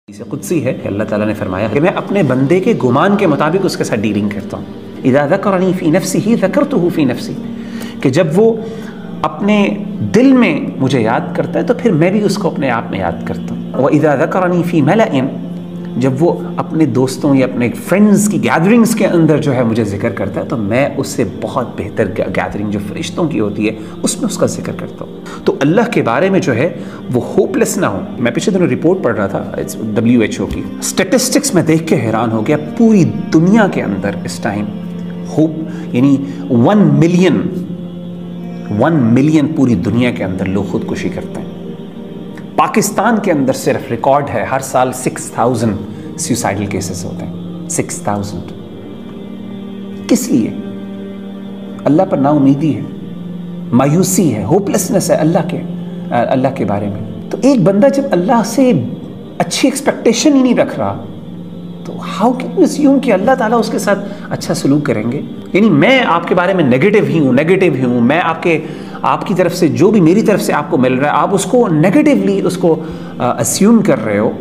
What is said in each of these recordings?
قدسی ہے کہ اللہ تعالیٰ نے فرمایا کہ میں اپنے بندے کے گمان کے مطابق اس کے ساتھ ڈیلنگ کرتا ہوں۔ اذا ذکرنی فی نفسہ ذکرتہ فی نفسی، کہ جب وہ اپنے دل میں مجھے یاد کرتا ہے تو پھر میں بھی اس کو اپنے آپ میں یاد کرتا ہوں۔ وَإِذَا ذَكَرَنِي فِي مَلَئٍ، جب وہ اپنے دوستوں یا اپنے فرینڈز کی گیدرنگز کے اندر جو ہے مجھے ذکر کرتا ہے تو میں اس سے بہت بہتر گیدرنگ جو فرشتوں کی ہوتی ہے اس میں اس کا ذکر کرتا ہوں۔ تو اللہ کے بارے میں جو ہے وہ ہوپلیس نہ ہو۔ میں پچھلے دنوں رپورٹ پڑھ رہا تھا WHO کی اسٹیٹسٹکس میں دیکھ کے حیران ہو گیا، پوری دنیا کے اندر اس ٹائم ہوپ یعنی 1 ملین پوری دنیا کے اندر لوگ خودکشی کرتے ہیں۔ پاکستان کے اندر صرف ریکارڈ ہے ہر سال 6000 سیوسائڈل کیسز ہوتے ہیں۔ 6000 کس لیے؟ اللہ پر نا امیدی ہے، مایوسی ہے، ہوپلیسنس ہے اللہ کے بارے میں۔ تو ایک بندہ جب اللہ سے اچھی ایکسپیکٹیشن ہی نہیں رکھ رہا تو ہاؤ کین یو اسیوم کہ اللہ تعالیٰ اس کے ساتھ اچھا سلوک کریں گے؟ یعنی میں آپ کے بارے میں نیگیٹو ہی ہوں، میں آپ کی طرف سے جو بھی میری طرف سے آپ کو مل رہا ہے آپ اس کو نیگیٹیولی اس کو اسیوم کر رہے ہو،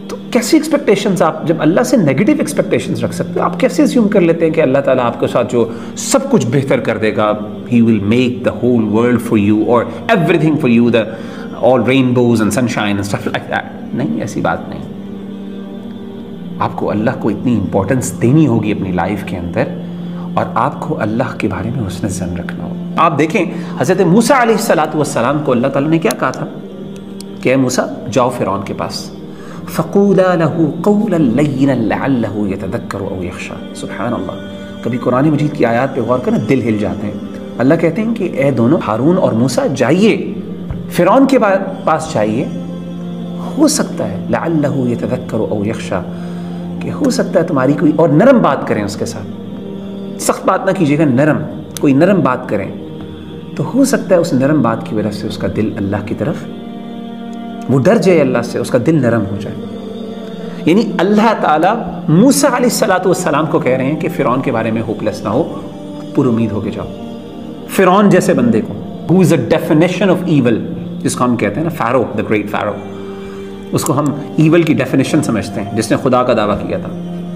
تو کیسی ایکسپیکٹیشنز؟ آپ جب اللہ سے نیگیٹو ایکسپیکٹیشنز رکھ سکتے ہو، آپ کیسے اسیوم کر لیتے ہیں کہ اللہ تعالیٰ آپ کے ساتھ جو سب کچھ بہتر کر دے گا، ہی will make the whole world for you اور every thing for you, the all rainbows and sunshine and stuff like that? نہیں، ایسی بات نہیں۔ آپ کو اللہ کو اتنی امپورٹنس دینی ہوگی اپنی لائف کے اندر، اور آپ کو اللہ کے بارے میں حسن ظن رکھنا ہوگا۔ آپ دیکھیں حضرت موسیٰ علیہ السلام کو اللہ تعالیٰ نے کیا کہا تھا کہ اے موسیٰ جاؤ فرعون کے پاس، فَقُولَا لَهُ قَوْلًا لَيِّنًا لَعَلَّهُ يَتَذَكَّرُ أَوْ يَخْشَىٰ۔ سبحان اللہ، کبھی قرآن مجید کی آیات پہ غور کریں دل ہل جاتے ہیں۔ اللہ کہتے ہیں کہ اے دونوں ہارون اور موسیٰ جائیے فرعون کے پاس جائیے، ہو سکتا ہے لَعَلَّهُ يَتَذَكَّرُ أَوْ يَخْشَىٰ، کہ ہو سکتا ہے تمہاری کوئی اور نرم بات کریں اس کے ساتھ، سخت بات نہ کیجیے گا، کوئی نرم بات کریں تو ہو سکتا ہے اس نرم بات کی وجہ سے اس کا دل اللہ کی طرف وہ ڈر جائے، اللہ سے اس کا دل نرم ہو جائے۔ یعنی اللہ تعالیٰ موسیٰ علیہ السلام کو کہہ رہے ہیں کہ فرعون کے بارے میں ہوپلیس نہ ہو، پر امید ہو کے جاؤ۔ فرعون جیسے بندے کو who is a definition of evil، جس کو ہم کہتے ہیں نا فیرو، the great Pharaoh، اس کو ہم ایول کی ڈیفینیشن سمجھتے ہیں، جس نے خدا کا دعویٰ کیا تھا،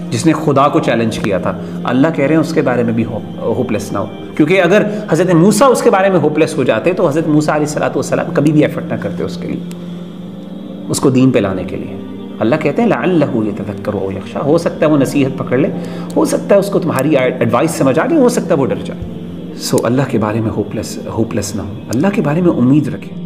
جس نے خدا کو چیلنج کیا تھا۔ اللہ کہہ رہے ہیں اس کے بارے میں بھی ہوپلیس نہ ہو، کیونکہ اگر حضرت موسیٰ اس کے بارے میں ہوپلیس ہو جاتے تو حضرت موسیٰ علیہ السلام کبھی بھی ایفرٹ نہ کرتے اس کے لیے، اس کو دین پہ لانے کے لیے۔ اللہ کہتے ہیں لعلہ یتذکر او یخشی، ہو سکتا ہے وہ نصیحت پکڑ لے، ہو سکتا ہے اس کو تمہاری ایڈوائس سمجھ آ گئی، ہو سکتا ہے وہ ڈر جائے۔ سو اللہ کے بارے میں ہوپلیس نہ ہو، اللہ کے بارے میں امید رکھیں۔